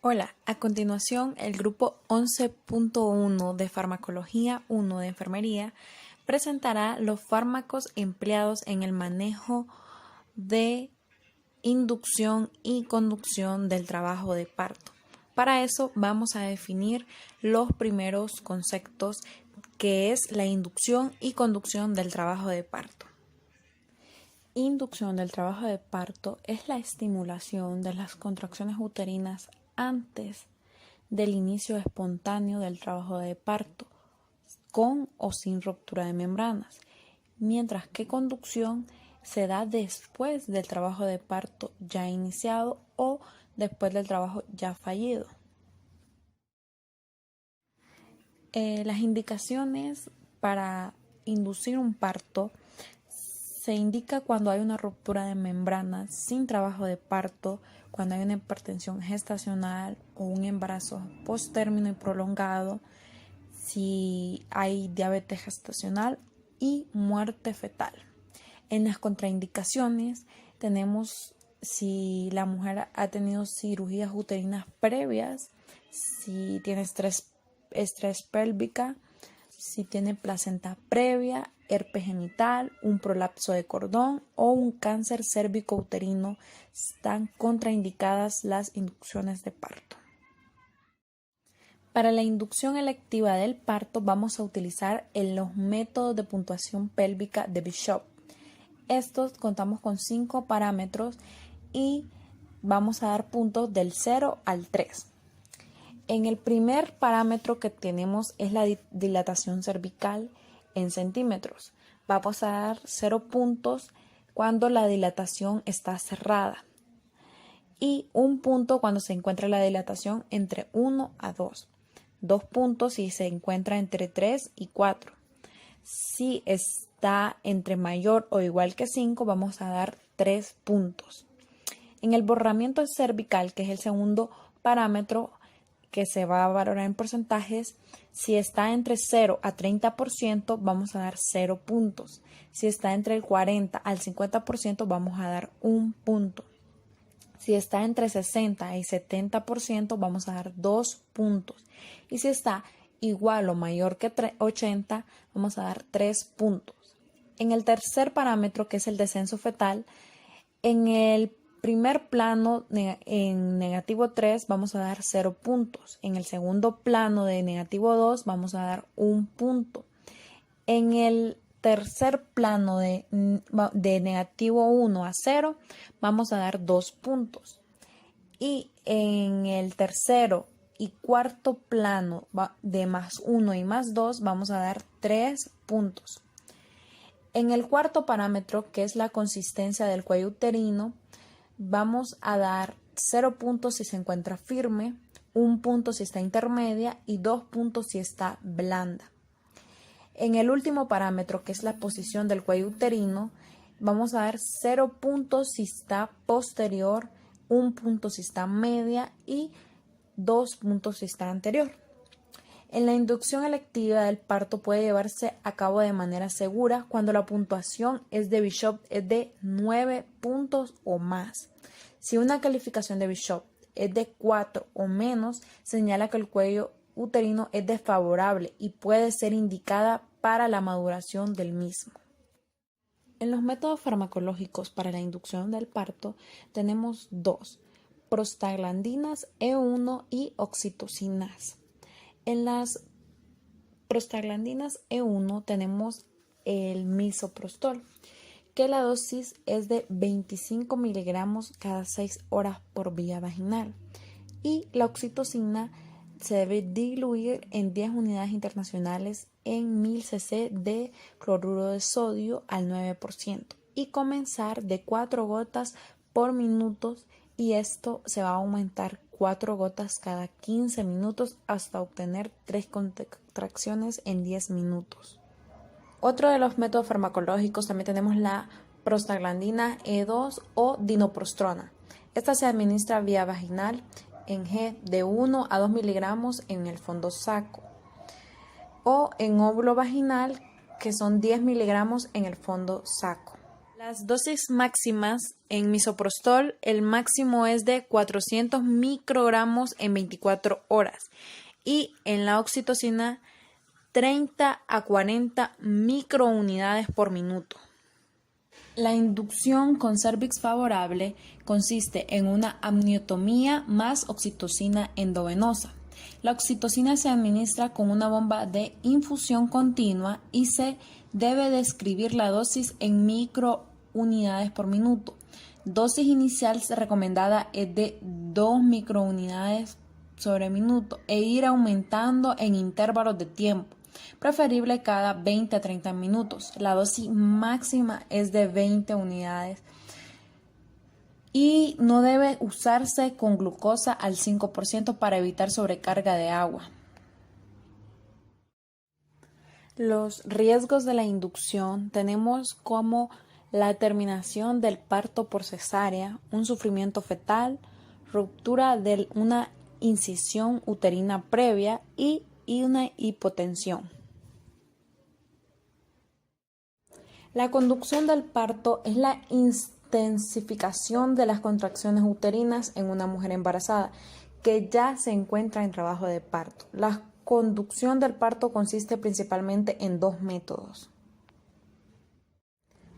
Hola, a continuación el grupo 11.1 de Farmacología 1 de Enfermería presentará los fármacos empleados en el manejo de inducción y conducción del trabajo de parto. Para eso vamos a definir los primeros conceptos que es la inducción y conducción del trabajo de parto. Inducción del trabajo de parto es la estimulación de las contracciones uterinas antes del inicio espontáneo del trabajo de parto, con o sin ruptura de membranas, mientras que conducción se da después del trabajo de parto ya iniciado o después del trabajo ya fallido. Las indicaciones para inducir un parto se indica cuando hay una ruptura de membranas sin trabajo de parto, cuando hay una hipertensión gestacional o un embarazo posttérmino y prolongado, si hay diabetes gestacional y muerte fetal. En las contraindicaciones tenemos si la mujer ha tenido cirugías uterinas previas, si tiene estrés pélvica, si tiene placenta previa, herpes genital, un prolapso de cordón o un cáncer cérvico-uterino. Están contraindicadas las inducciones de parto. Para la inducción electiva del parto vamos a utilizar los métodos de puntuación pélvica de Bishop. Estos contamos con 5 parámetros y vamos a dar puntos del 0 al 3. En el primer parámetro que tenemos es la dilatación cervical en centímetros. Vamos a dar 0 puntos cuando la dilatación está cerrada y 1 punto cuando se encuentra la dilatación entre 1 a 2. 2 puntos si se encuentra entre 3 y 4. Si está entre mayor o igual que 5, vamos a dar 3 puntos. En el borramiento cervical, que es el segundo parámetro que se va a valorar en porcentajes, si está entre 0 a 30%, vamos a dar 0 puntos. Si está entre el 40 al 50%, vamos a dar 1 punto. Si está entre 60 y 70%, vamos a dar 2 puntos. Y si está igual o mayor que 80, vamos a dar 3 puntos. En el tercer parámetro, que es el descenso fetal, en el primer plano en negativo 3 vamos a dar 0 puntos. En el segundo plano de negativo 2 vamos a dar 1 punto. En el tercer plano de negativo 1 a 0 vamos a dar 2 puntos. Y en el tercero y cuarto plano de más 1 y más 2 vamos a dar 3 puntos. En el cuarto parámetro, que es la consistencia del cuello uterino, vamos a dar 0 puntos si se encuentra firme, 1 punto si está intermedia y 2 puntos si está blanda. En el último parámetro, que es la posición del cuello uterino, vamos a dar 0 puntos si está posterior, 1 punto si está media y 2 puntos si está anterior. En la inducción electiva del parto puede llevarse a cabo de manera segura cuando la puntuación es de Bishop es de 9 puntos o más. Si una calificación de Bishop es de 4 o menos, señala que el cuello uterino es desfavorable y puede ser indicada para la maduración del mismo. En los métodos farmacológicos para la inducción del parto tenemos 2, prostaglandinas E1 y oxitocinas. En las prostaglandinas E1 tenemos el misoprostol, que la dosis es de 25 miligramos cada 6 horas por vía vaginal. Y la oxitocina se debe diluir en 10 unidades internacionales en 1000 cc de cloruro de sodio al 9% y comenzar de 4 gotas por minuto, y esto se va a aumentar 4 gotas cada 15 minutos hasta obtener 3 contracciones en 10 minutos. Otro de los métodos farmacológicos también tenemos la prostaglandina E2 o dinoprostrona. Esta se administra vía vaginal en G de 1 a 2 miligramos en el fondo saco o en óvulo vaginal, que son 10 miligramos en el fondo saco. Las dosis máximas en misoprostol, el máximo es de 400 microgramos en 24 horas y en la oxitocina 30 a 40 microunidades por minuto. La inducción con cervix favorable consiste en una amniotomía más oxitocina endovenosa. La oxitocina se administra con una bomba de infusión continua y se debe describir la dosis en microunidades por minuto. Dosis inicial recomendada es de 2 microunidades sobre minuto e ir aumentando en intervalos de tiempo, preferible cada 20 a 30 minutos. La dosis máxima es de 20 unidades y no debe usarse con glucosa al 5% para evitar sobrecarga de agua. Los riesgos de la inducción tenemos como la terminación del parto por cesárea, un sufrimiento fetal, ruptura de una incisión uterina previa y una hipotensión. La conducción del parto es la intensificación de las contracciones uterinas en una mujer embarazada que ya se encuentra en trabajo de parto. La conducción del parto consiste principalmente en dos métodos.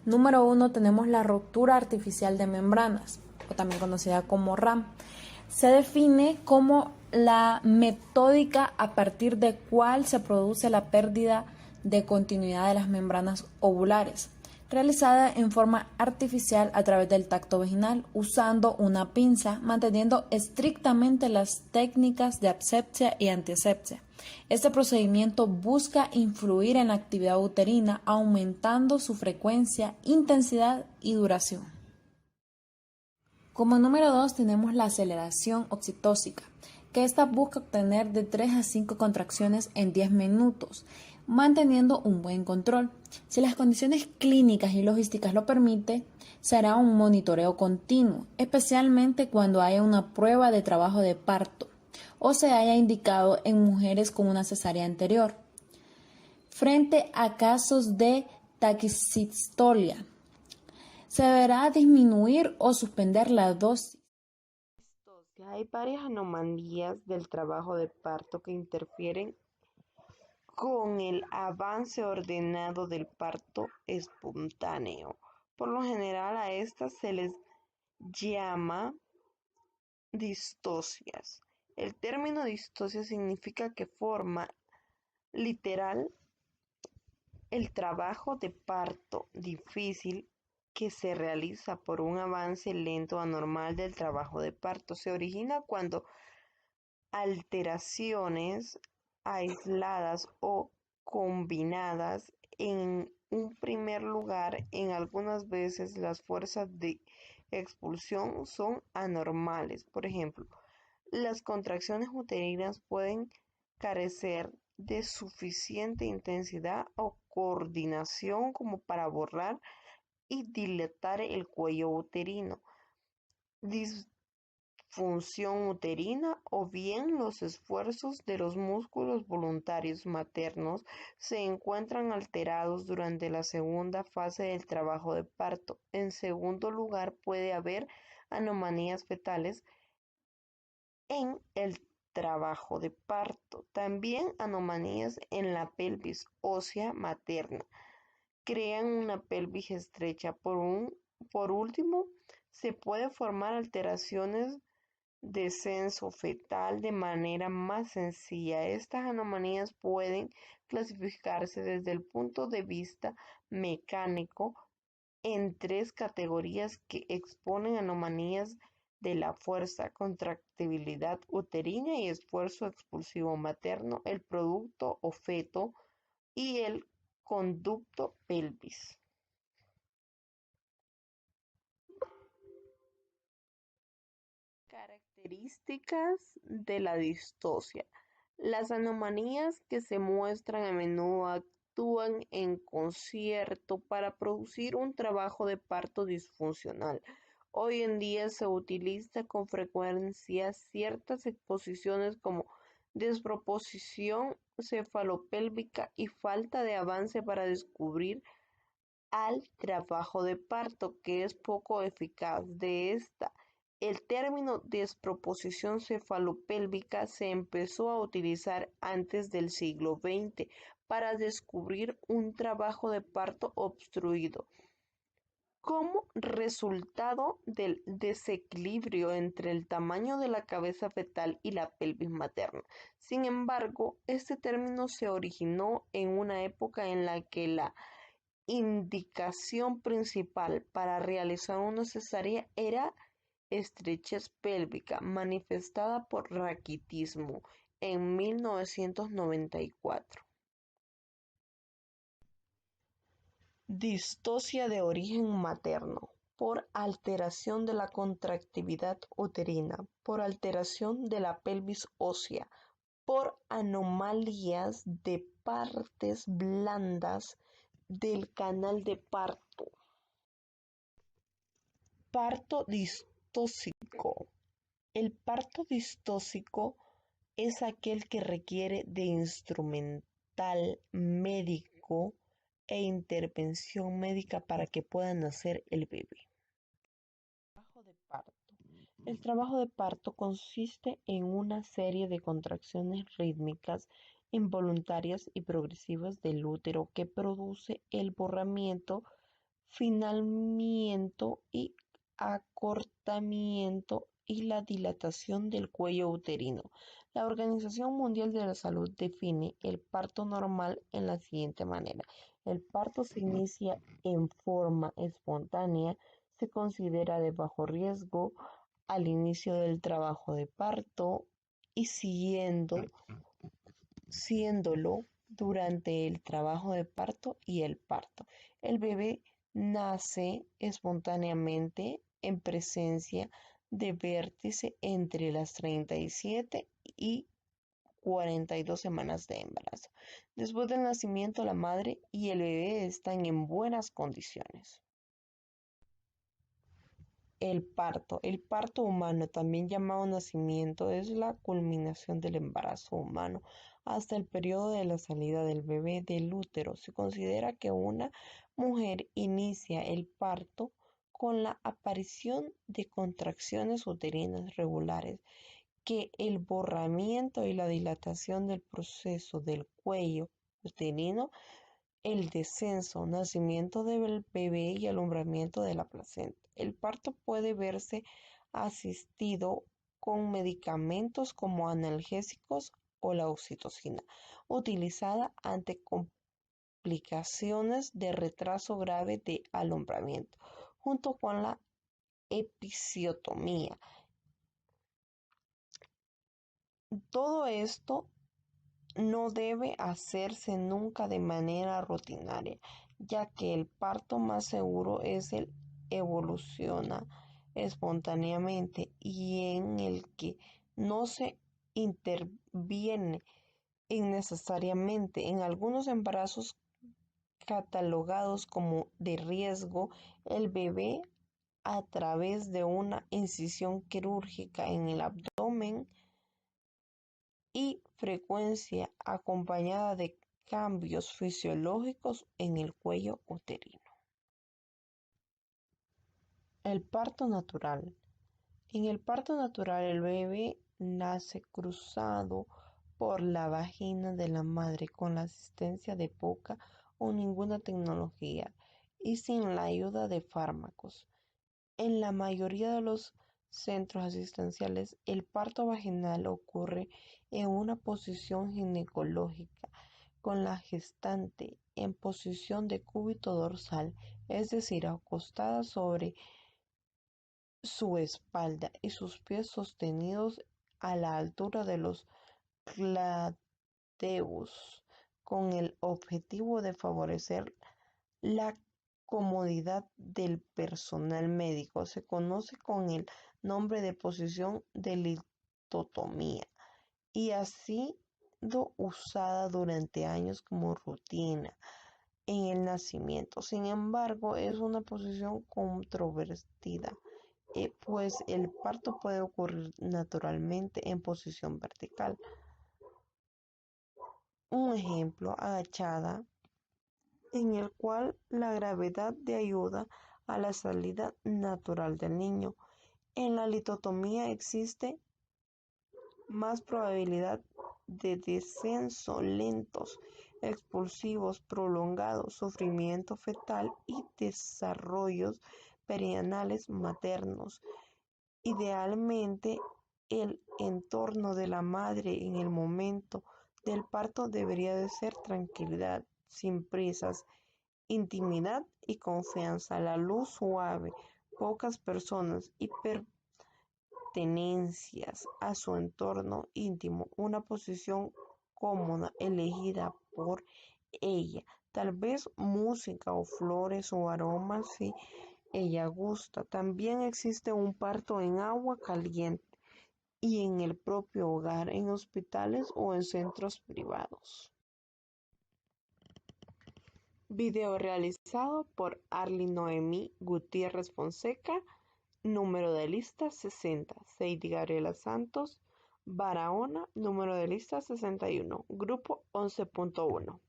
Número 1, tenemos la ruptura artificial de membranas, o también conocida como RAM. Se define como la metódica a partir de cual se produce la pérdida de continuidad de las membranas ovulares, realizada en forma artificial a través del tacto vaginal, usando una pinza, manteniendo estrictamente las técnicas de asepsia y antiasepsia. Este procedimiento busca influir en la actividad uterina, aumentando su frecuencia, intensidad y duración. Como número 2 tenemos la aceleración oxitócica, que esta busca obtener de 3 a 5 contracciones en 10 minutos, manteniendo un buen control. Si las condiciones clínicas y logísticas lo permiten, será un monitoreo continuo, especialmente cuando haya una prueba de trabajo de parto o se haya indicado en mujeres con una cesárea anterior. Frente a casos de taquicistolia, se deberá disminuir o suspender la dosis. Hay varias anomalías del trabajo de parto que interfieren con el avance ordenado del parto espontáneo. Por lo general a estas se les llama distocias. El término distocia significa que forma literal el trabajo de parto difícil que se realiza por un avance lento anormal del trabajo de parto. Se origina cuando alteraciones aisladas o combinadas. En un primer lugar, en algunas veces las fuerzas de expulsión son anormales. Por ejemplo, las contracciones uterinas pueden carecer de suficiente intensidad o coordinación como para borrar y dilatar el cuello uterino, disfunción uterina o bien los esfuerzos de los músculos voluntarios maternos se encuentran alterados durante la segunda fase del trabajo de parto. En segundo lugar, puede haber anomalías fetales en el trabajo de parto. También anomalías en la pelvis ósea materna crean una pelvis estrecha. Por último, se puede formar alteraciones de censo fetal de manera más sencilla. Estas anomalías pueden clasificarse desde el punto de vista mecánico en tres categorías que exponen anomalías de la fuerza, contractibilidad uterina y esfuerzo expulsivo materno, el producto o feto y el conducto pelvis. Características de la distocia. Las anomalías que se muestran a menudo actúan en concierto para producir un trabajo de parto disfuncional. Hoy en día se utiliza con frecuencia ciertas exposiciones como desproposición cefalopélvica y falta de avance para descubrir al trabajo de parto, que es poco eficaz. De esta, el término desproposición cefalopélvica se empezó a utilizar antes del siglo XX para describir un trabajo de parto obstruido como resultado del desequilibrio entre el tamaño de la cabeza fetal y la pelvis materna. Sin embargo, este término se originó en una época en la que la indicación principal para realizar una cesárea era estrechez pélvica, manifestada por raquitismo en 1994. Distocia de origen materno, por alteración de la contractividad uterina, por alteración de la pelvis ósea, por anomalías de partes blandas del canal de parto. Parto distóxico. El parto distóxico es aquel que requiere de instrumental médico e intervención médica para que pueda nacer el bebé. Trabajo de parto. El trabajo de parto consiste en una serie de contracciones rítmicas, involuntarias y progresivas del útero que produce el borramiento, finamiento y acortamiento y la dilatación del cuello uterino. La Organización Mundial de la Salud define el parto normal en la siguiente manera: el parto se inicia en forma espontánea, se considera de bajo riesgo al inicio del trabajo de parto y siéndolo durante el trabajo de parto y el parto. El bebé nace espontáneamente en presencia de vértice entre las 37 y 42 semanas de embarazo. Después del nacimiento, la madre y el bebé están en buenas condiciones. El parto humano, también llamado nacimiento, es la culminación del embarazo humano hasta el periodo de la salida del bebé del útero. Se considera que una mujer inicia el parto con la aparición de contracciones uterinas regulares, que el borramiento y la dilatación del proceso del cuello uterino, el descenso, nacimiento del bebé y alumbramiento de la placenta. El parto puede verse asistido con medicamentos como analgésicos o la oxitocina, utilizada ante complicaciones de retraso grave de alumbramiento, junto con la episiotomía. Todo esto no debe hacerse nunca de manera rutinaria, ya que el parto más seguro es el evoluciona espontáneamente y en el que no se interviene innecesariamente. En algunos embarazos catalogados como de riesgo, el bebé, a través de una incisión quirúrgica en el abdomen y frecuencia acompañada de cambios fisiológicos en el cuello uterino. El parto natural. En el parto natural, el bebé nace cruzado por la vagina de la madre con la asistencia de poca o ninguna tecnología y sin la ayuda de fármacos. En la mayoría de los centros asistenciales, el parto vaginal ocurre en una posición ginecológica, con la gestante en posición de cúbito dorsal, es decir, acostada sobre su espalda y sus pies sostenidos a la altura de los cláteus, con el objetivo de favorecer la comodidad del personal médico. Se conoce con el nombre de posición de litotomía y ha sido usada durante años como rutina en el nacimiento. Sin embargo, es una posición controvertida, pues el parto puede ocurrir naturalmente en posición vertical. Un ejemplo: agachada, en el cual la gravedad de ayuda a la salida natural del niño. En la litotomía existe más probabilidad de descenso lentos, expulsivos prolongados, sufrimiento fetal y desarrollos perianales maternos. Idealmente, el entorno de la madre en el momento del parto debería de ser tranquilidad, sin prisas, intimidad y confianza, la luz suave, pocas personas y pertenencias a su entorno íntimo, una posición cómoda elegida por ella, tal vez música o flores o aromas si ella gusta. También existe un parto en agua caliente y en el propio hogar, en hospitales o en centros privados. Video realizado por Arly Noemí Gutiérrez Fonseca, número de lista 60, Seidy Gabriela Santos, Barahona, número de lista 61, grupo 11.1.